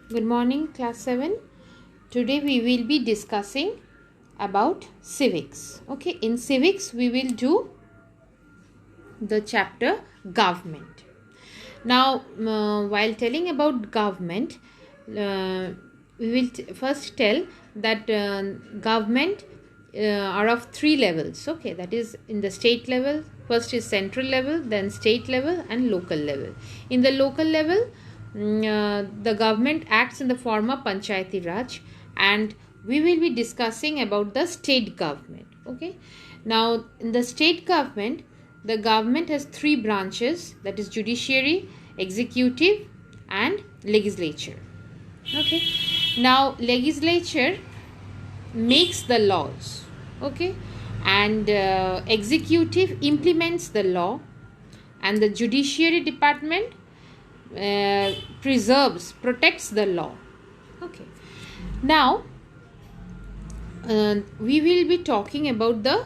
Good morning, class 7. Today we will be discussing about civics. Okay, in civics we will do the chapter government. Now, while telling about government, we will first tell that government are of three levels. Okay, that is in the state level. First is central level, then state level and local level. In the local level, the government acts in the form of Panchayati Raj, and we will be discussing about the state government. Okay, now in the state government, the government has three branches, that is judiciary, executive and legislature. Okay, now legislature makes the laws, okay, and executive implements the law, and the judiciary department protects the law. Okay, now we will be talking about the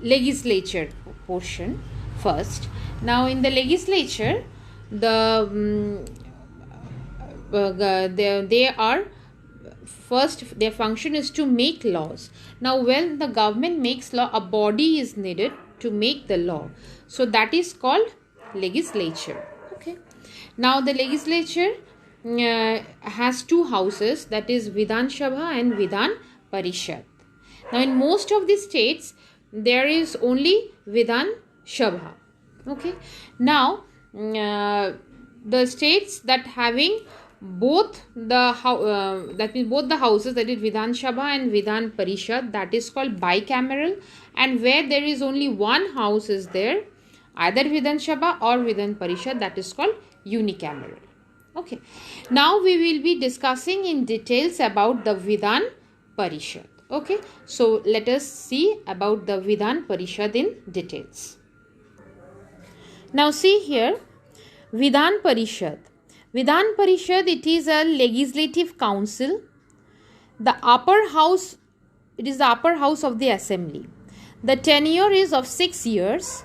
legislature portion first. Now in the legislature, they are first, their function is to make laws. Now when the government makes law, a body is needed to make the law, so that is called legislature. Okay, now the legislature has two houses, that is Vidhan Sabha and Vidhan Parishad. Now in most of the states there is only Vidhan Sabha. Okay, now the states that having both the that means both the houses, that is Vidhan Sabha and Vidhan Parishad, that is called bicameral, and where there is only one house is there, either Vidhan Sabha or Vidhan Parishad, that is called unicameral. Okay, now we will be discussing in details about the Vidhan Parishad. Okay, so let us see about the Vidhan Parishad in details. Now see here, Vidhan Parishad. Vidhan Parishad, it is a legislative council. The upper house, it is the upper house of the assembly. The tenure is of 6 years.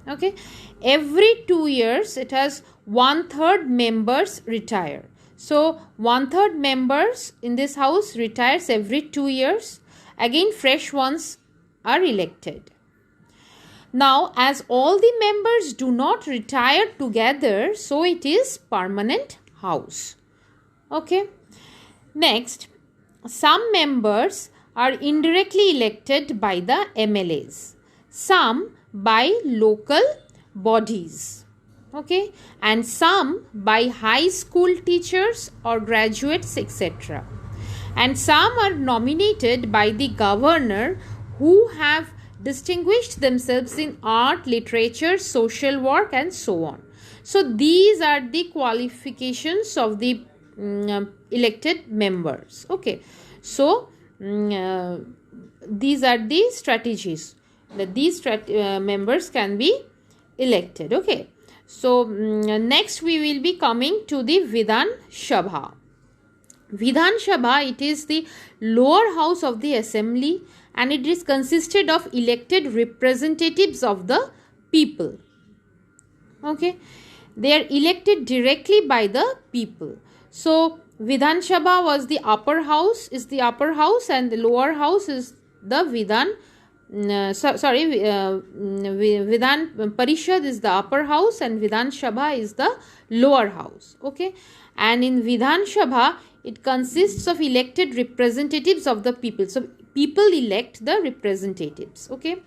Okay, every 2 years it has 1/3 members retire. So 1/3 members in this house retires every 2 years. Again fresh ones are elected. Now as all the members do not retire together, so it is permanent house. Okay, next, some members are indirectly elected by the MLAs, some by local bodies, okay, and some by high school teachers or graduates, etc. And some are nominated by the governor who have distinguished themselves in art, literature, social work and so on. So these are the qualifications of the elected members. Okay, so these are the strategies that these members can be elected. Okay, so next we will be coming to the Vidhan Sabha. Vidhan Sabha, it is the lower house of the assembly, and it is consisted of elected representatives of the people. Okay, they are elected directly by the people. So Vidhan Sabha was the upper house, and the lower house is the Vidhan Vidhan Parishad is the upper house and Vidhan Sabha is the lower house. Okay, and in Vidhan Sabha it consists of elected representatives of the people. So people elect the representatives. Okay,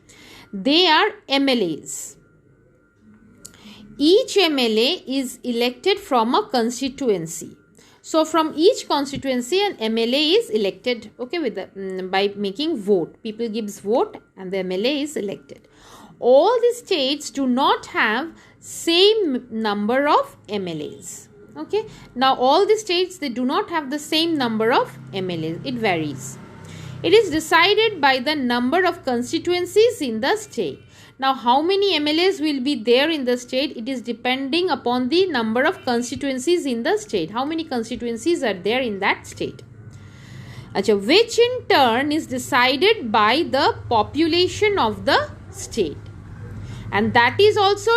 they are MLAs. Each MLA is elected from a constituency. So from each constituency an MLA is elected, okay, with the, by making vote. People gives vote and the MLA is elected. All the states do not have same number of MLAs. Okay, now all the states, they do not have the same number of MLAs. It varies. It is decided by the number of constituencies in the state. Now how many MLAs will be there in the state? It is depending upon the number of constituencies in the state. How many constituencies are there in that state? Which in turn is decided by the population of the state. And that is also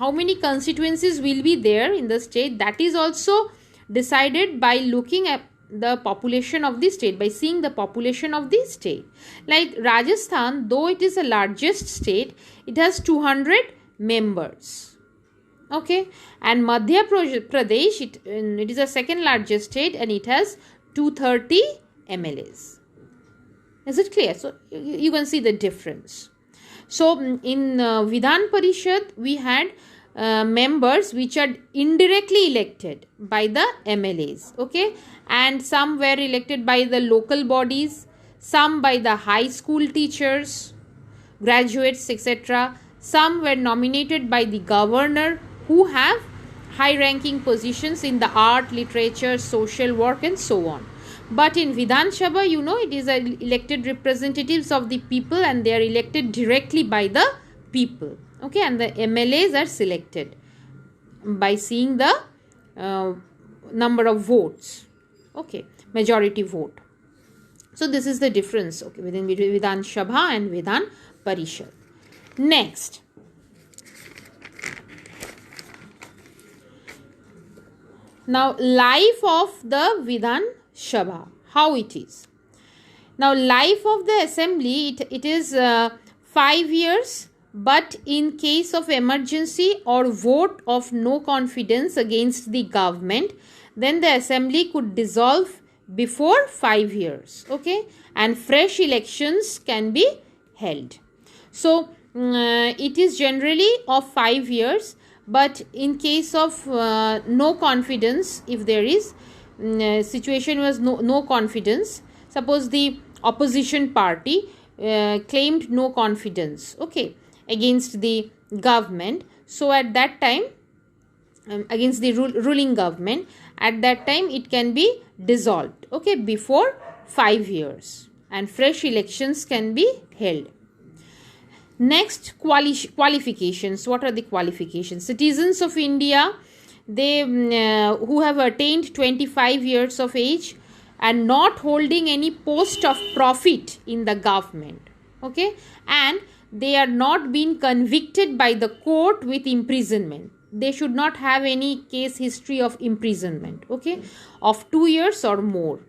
how many constituencies will be there in the state. That is also decided by looking at the population of the state, by seeing the population of the state. Like Rajasthan, though it is the largest state, it has 200 members. Okay, and Madhya Pradesh, it is the second largest state and it has 230 MLAs. Is it clear? So you can see the difference. So in Vidhan Parishad, we had members which are indirectly elected by the MLAs. Okay, and some were elected by the local bodies, some by the high school teachers, graduates, etc. Some were nominated by the governor, who have high ranking positions in the art, literature, social work and so on. But in Vidhan Sabha, it is elected representatives of the people and they are elected directly by the people. Okay, and the MLAs are selected by seeing the number of votes. Okay, majority vote. So this is the difference, okay, within Vidhan Sabha and Vidhan Parishad. Next, now life of the Vidhan Sabha, how it is. Now life of the assembly, it is 5 years, but in case of emergency or vote of no confidence against the government, then the assembly could dissolve before 5 years. Okay, and fresh elections can be held. So it is generally of 5 years, but in case of no confidence, if there is situation was no confidence, suppose the opposition party claimed no confidence, okay, against the government, so at that time against the ruling government, at that time it can be dissolved, okay, before 5 years, and fresh elections can be held. Next, qualifications. What are the qualifications? Citizens of India, they who have attained 25 years of age and not holding any post of profit in the government, okay, and they are not being convicted by the court with imprisonment. They should not have any case history of imprisonment, okay, of 2 years or more,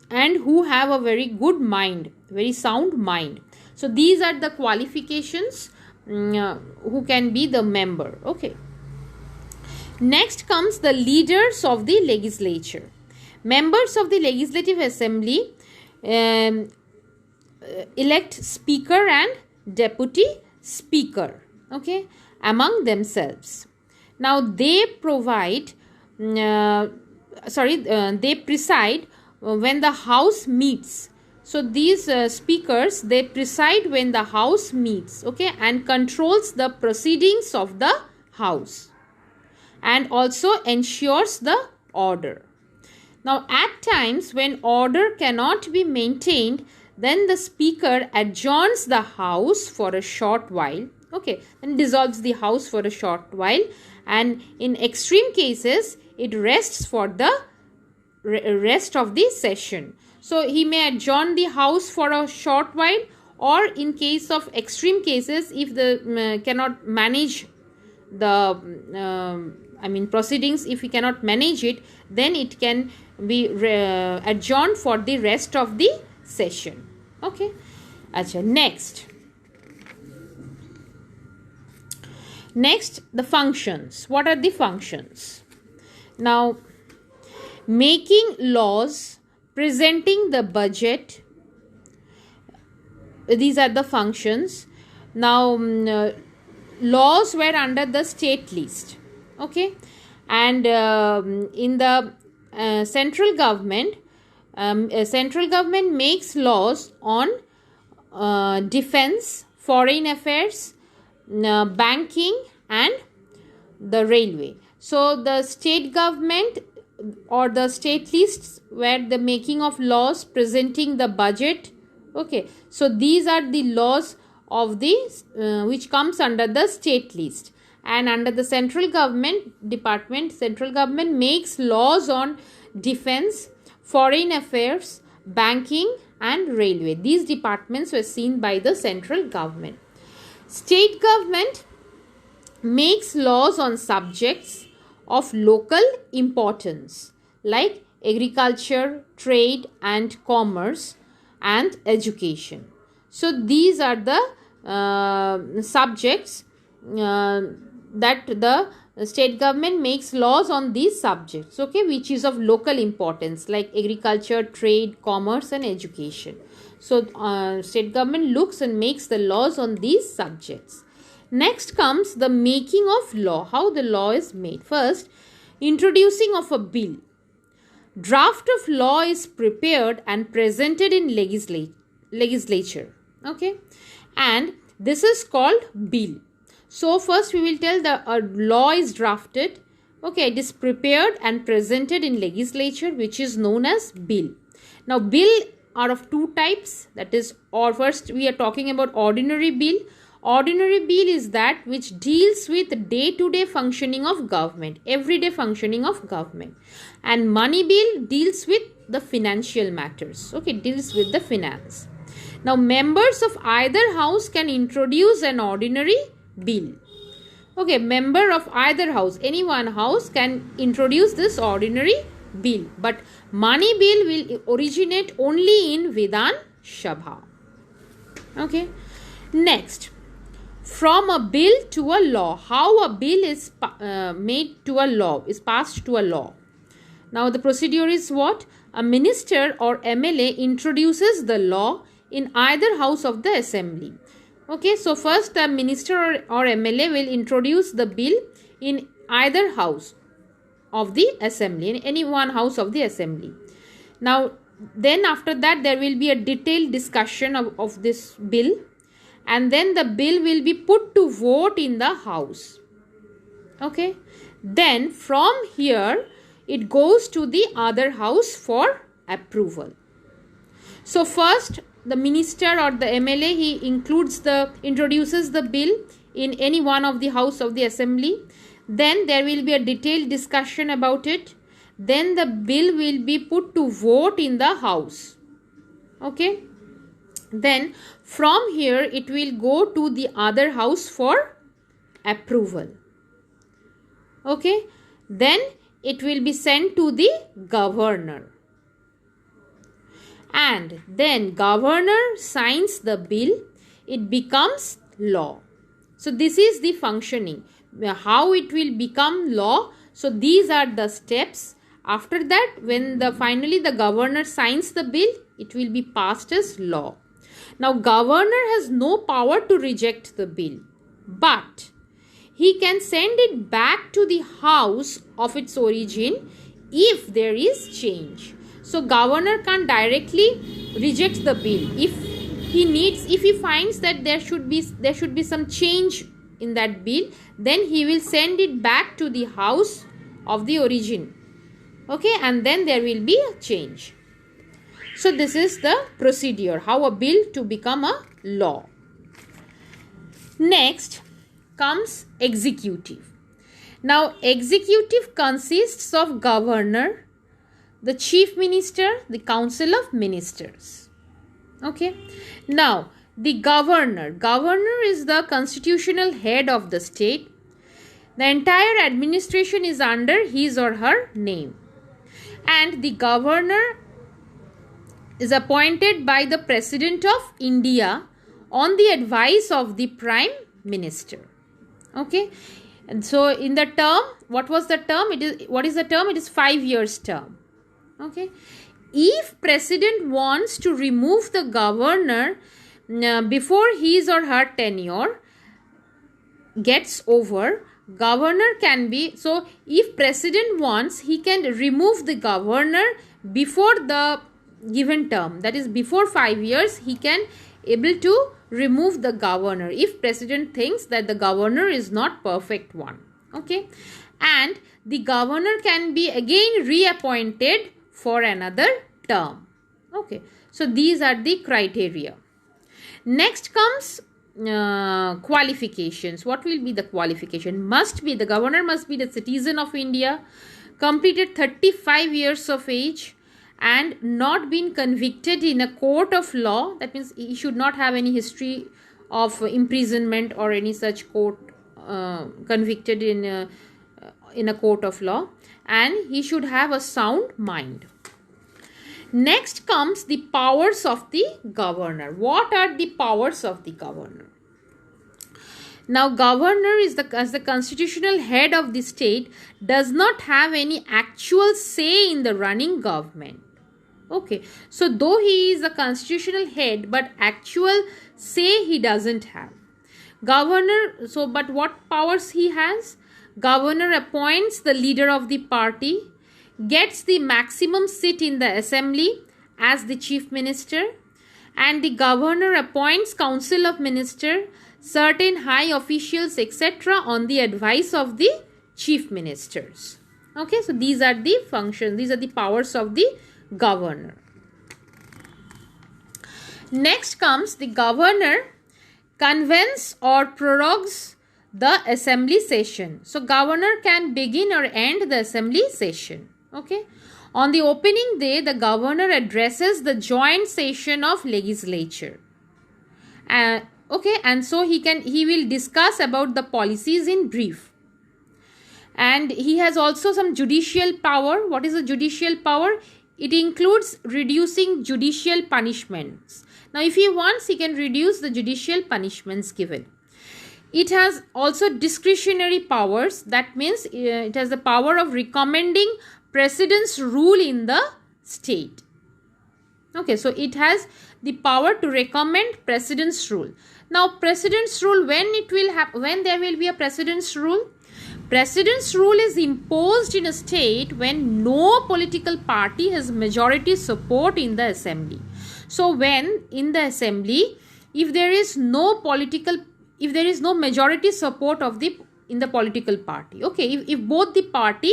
and who have a very good mind, very sound mind. So these are the qualifications who can be the member. Okay. Next comes the leaders of the legislature. Members of the Legislative Assembly elect speaker and deputy speaker, okay, among themselves. Now they they preside when the house meets. So these speakers, they preside when the house meets, okay, and controls the proceedings of the house and also ensures the order. Now at times when order cannot be maintained, then the speaker adjourns the house for a short while, okay, and dissolves the house for a short while, and in extreme cases it rests for the rest of the session. So he may adjourn the house for a short while, or in case of extreme cases, if the cannot manage the proceedings, if he cannot manage it, then it can be adjourned for the rest of the session. Okay. Achha, next the functions. What are the functions? Now, making laws, presenting the budget, these are the functions. Now laws were under the state list, okay, and in the central government makes laws on defense, foreign affairs, banking and the railway. So the state government or the state lists were the making of laws, presenting the budget, okay. So these are the laws of the which comes under the state list, and under the central government department, central government makes laws on defense, foreign affairs, banking and railway. These departments were seen by the central government. State government makes laws on subjects of local importance. like agriculture, trade and commerce and education. So these are the subjects that the state government makes laws on these subjects, okay, which is of local importance, like agriculture, trade, commerce and education. So state government looks and makes the laws on these subjects. Next comes the making of law, how the law is made. First, introducing of a bill. Draft of law is prepared and presented in legislature, okay, and this is called bill. So first we will tell the law is drafted, okay, it is prepared and presented in legislature, which is known as bill. Now bill are of two types, that is, or first we are talking about ordinary bill. Ordinary bill is that which deals with day-to-day functioning of government, everyday functioning of government. And money bill deals with the financial matters, okay, deals with the finance. Now members of either house can introduce an ordinary bill. Okay, member of either house, any one house can introduce this ordinary bill, but money bill will originate only in Vidhan Sabha. Okay, next, from a bill to a law, how a bill is made to a law, is passed to a law. Now the procedure is what? A minister or MLA introduces the law in either house of the assembly. Okay, so first the minister or MLA will introduce the bill in either house of the assembly, in any one house of the assembly. Now then after that there will be a detailed discussion of this bill, and then the bill will be put to vote in the house. Okay, then from here it goes to the other house for approval. So first the minister or the MLA, he introduces the bill in any one of the house of the assembly. Then there will be a detailed discussion about it. Then the bill will be put to vote in the house. Okay. Then from here it will go to the other house for approval. Okay. Then it will be sent to the governor. And then governor signs the bill, it becomes law. So this is the functioning, how it will become law. So these are the steps. After that, when finally the governor signs the bill, it will be passed as law. Now governor has no power to reject the bill, but he can send it back to the house of its origin if there is change. So governor can't directly reject the bill. If he finds that there should be some change in that bill, then he will send it back to the house of the origin. Okay, and then there will be a change. So this is the procedure, how a bill to become a law. Next comes executive. Now executive consists of governor, the chief minister, the council of ministers. Okay. Now, the governor is the constitutional head of the state. The entire administration is under his or her name. And the governor is appointed by the President of India on the advice of the Prime Minister. Okay. And so in the term, what was the term? What is the term? It is 5 years term. Okay, if president wants to remove the governor before his or her tenure gets over, governor can be, so if president wants, he can remove the governor before the given term, that is before 5 years, he can able to remove the governor if president thinks that the governor is not perfect one. Okay, and the governor can be again reappointed for another term. Okay, so these are the criteria. Next comes qualifications. What will be the qualification? The governor must be the citizen of India, completed 35 years of age, and not been convicted in a court of law. That means he should not have any history of imprisonment or any such court convicted in in a court of law, and he should have a sound mind. Next comes the powers of the governor. What are the powers of the governor? Now, governor is as the constitutional head of the state, does not have any actual say in the running government. Okay, so though he is a constitutional head, but actual say he doesn't have. Governor, so but what powers he has? Governor appoints the leader of the party, gets the maximum seat in the assembly as the chief minister, and the governor appoints council of minister, certain high officials, etc. on the advice of the chief ministers. Okay, so these are the functions, these are the powers of the governor. Next comes the governor convenes or prorogues the assembly session. So governor can begin or end the assembly session. Okay. On the opening day, the governor addresses the joint session of legislature. Okay, and so he will discuss about the policies in brief. And he has also some judicial power. What is the judicial power? It includes reducing judicial punishments. Now, if he wants, he can reduce the judicial punishments given. It has also discretionary powers. That means it has the power of recommending president's rule in the state. Okay, so it has the power to recommend president's rule. Now, president's rule, when there will be a president's rule? President's rule is imposed in a state when no political party has majority support in the assembly. So, when in the assembly, if there is no majority support in the political party, okay, if both the party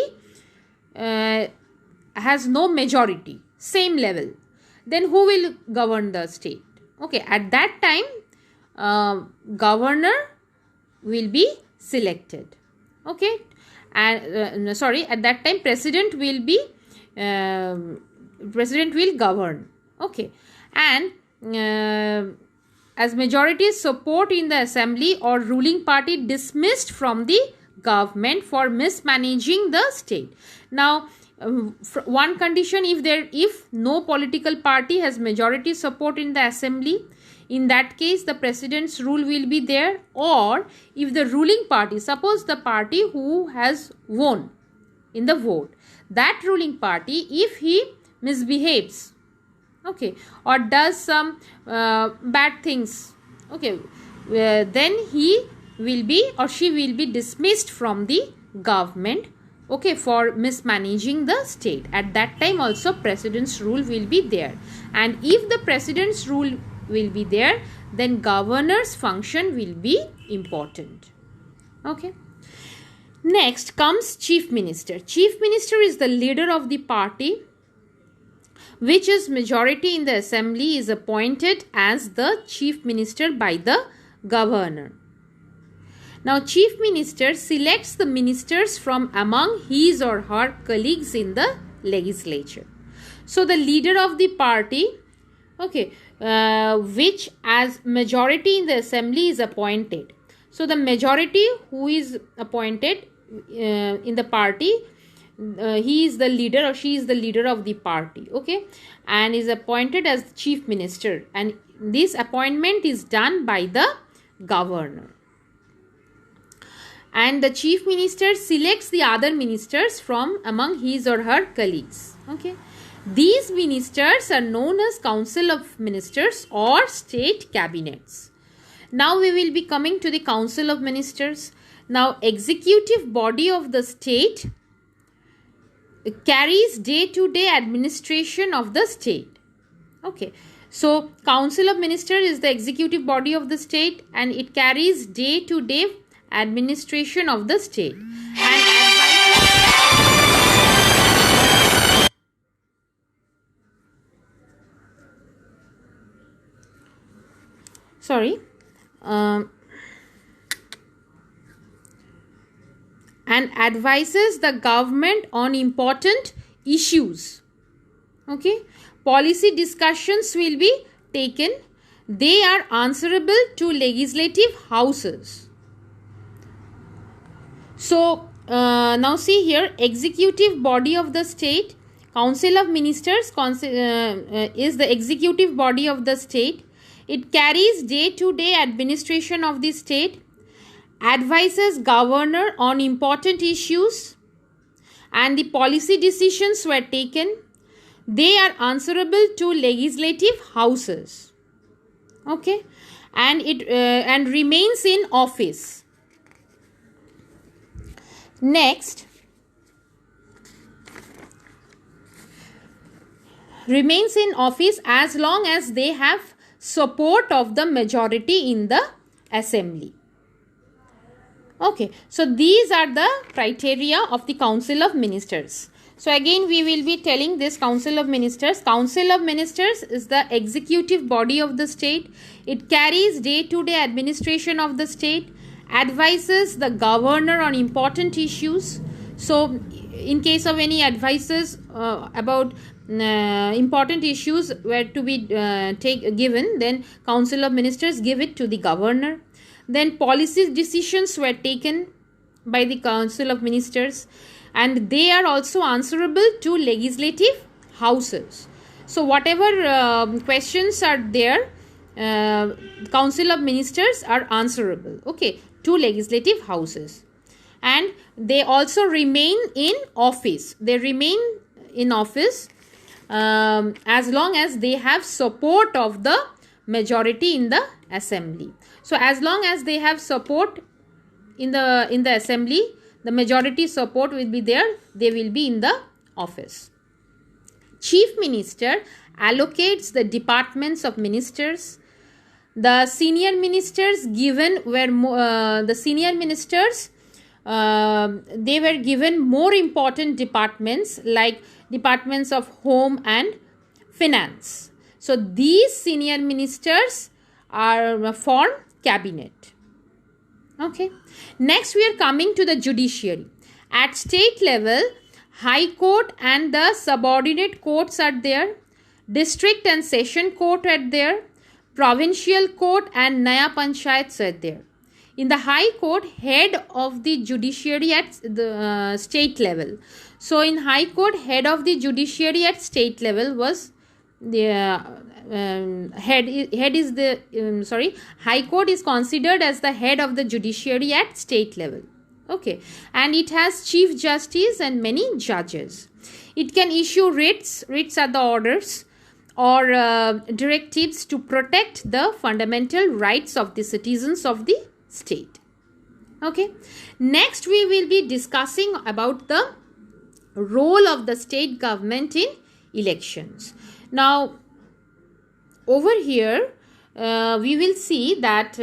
has no majority, same level, then who will govern the state? Okay, at that time, governor will be selected. Okay, and at that time, president will govern. Okay, and as majority support in the assembly or ruling party dismissed from the government for mismanaging the state. Now, one condition, if no political party has majority support in the assembly, in that case the president's rule will be there. Or if the ruling party, suppose the party who has won in the vote, that ruling party, if he misbehaves, okay, or does some bad things, okay, then he will be or she will be dismissed from the government, okay, for mismanaging the state. At that time also president's rule will be there. And if the president's rule will be there, then governor's function will be important. Okay. Next comes chief minister. Chief minister is the leader of the party which is majority in the assembly, is appointed as the chief minister by the governor. Now, chief minister selects the ministers from among his or her colleagues in the legislature. So, the leader of the party, okay, which as majority in the assembly is appointed. So, the majority who is appointed in the party, he is the leader or she is the leader of the party, okay, and is appointed as the chief minister, and this appointment is done by the governor. And the chief minister selects the other ministers from among his or her colleagues. Okay, these ministers are known as council of ministers or state cabinets. Now we will be coming to the council of ministers. Now, executive body of the state carries day-to-day administration of the state. Okay, so council of ministers is the executive body of the state and it carries day-to-day administration of the state. And advises the government on important issues. Okay, policy discussions will be taken. They are answerable to legislative houses. So, Now see here, executive body of the state. Council of Ministers is the executive body of the state. It carries day-to-day administration of the state, advises governor on important issues, and the policy decisions were taken. They are answerable to legislative houses. Okay, and it and remains in office. Next, remains in office as long as they have support of the majority in the assembly. Okay, so these are the criteria of the Council of Ministers. So again we will be telling this Council of Ministers. Council of Ministers is the executive body of the state. It carries day-to-day administration of the state, advises the governor on important issues. So in case of any advices about important issues were to be given, then Council of Ministers give it to the governor. Then policy decisions were taken by the Council of Ministers, and they are also answerable to legislative houses. So whatever questions are there, Council of Ministers are answerable, okay, to legislative houses. And they also remain in office. They remain in office as long as they have support of the majority in the assembly. So as long as they have support in the assembly, the majority support will be there, they will be in the office. Chief Minister allocates the departments of ministers. The senior ministers given were they were given more important departments like departments of home and finance. So these senior ministers are form cabinet. Okay. Next we are coming to the judiciary. At state level, High Court and the subordinate courts are there. District and Session Court are there. Provincial Court and Naya Panchayats are there. In the High Court, head of the judiciary at the state level. So in High Court, head of the judiciary at state level was the High Court is considered as the head of the judiciary at state level. Okay, and it has Chief Justice and many judges. It can issue writs are the orders or directives to protect the fundamental rights of the citizens of the state. Okay, next we will be discussing about the role of the state government in elections. Now over here we will see that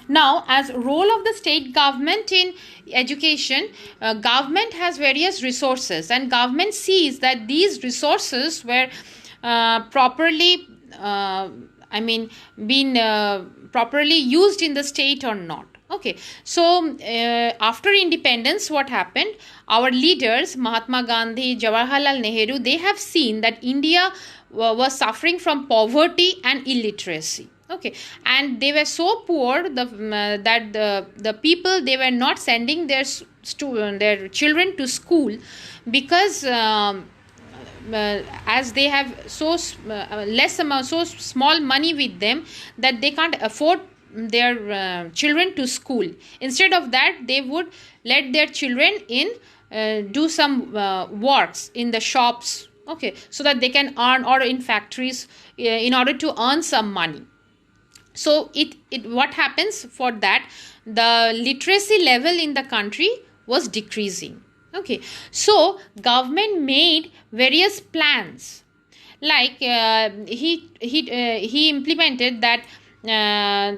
now as role of the state government in education, government has various resources and government sees that these resources were properly properly used in the state or not. Okay, so after independence, what happened? Our leaders, Mahatma Gandhi, Jawaharlal Nehru, they have seen that India was suffering from poverty and illiteracy. Okay, and they were so poor that the people, they were not sending their children to school because as they have so small money with them that they can't afford their children to school. Instead of that, they would let their children in do some works in the shops, okay, so that they can earn, or in factories in order to earn some money. So what happens for that, the literacy level in the country was decreasing. Okay, so government made various plans, like he implemented that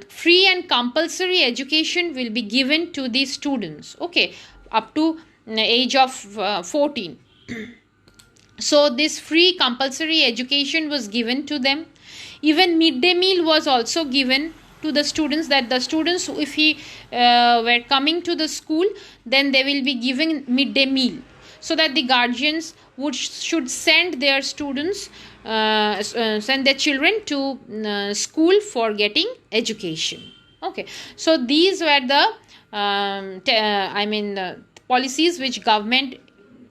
free and compulsory education will be given to the students, okay, up to age of 14. So this free compulsory education was given to them. Even midday meal was also given to the students, that the students, if he were coming to the school, then they will be giving midday meal, so that the guardians should send their students, send their children to school for getting education. Okay, so these were the policies which government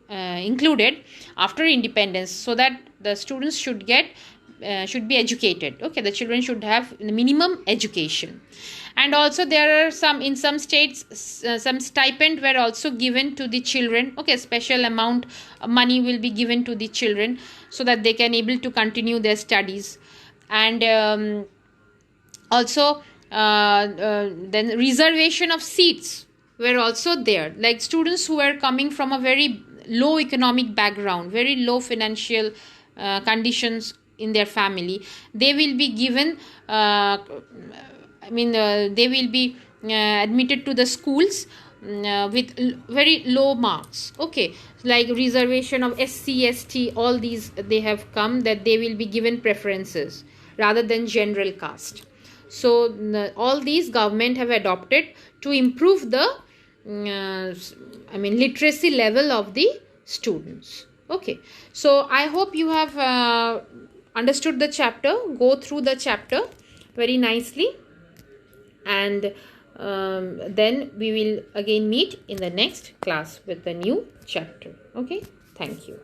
included after independence, so that the students should be educated. Okay, the children should have the minimum education. And also there are in some states some stipend were also given to the children. Okay, special amount of money will be given to the children so that they can able to continue their studies. And also then reservation of seats were also there, like students who were coming from a very low economic background, very low financial conditions in their family, they will be given they will be admitted to the schools with very low marks. Okay, like reservation of SC, ST, all these they have come, that they will be given preferences rather than general caste. So all these government have adopted to improve the literacy level of the students. Okay, so I hope you have understood the chapter. Go through the chapter very nicely, and then we will again meet in the next class with a new chapter. Okay, thank you.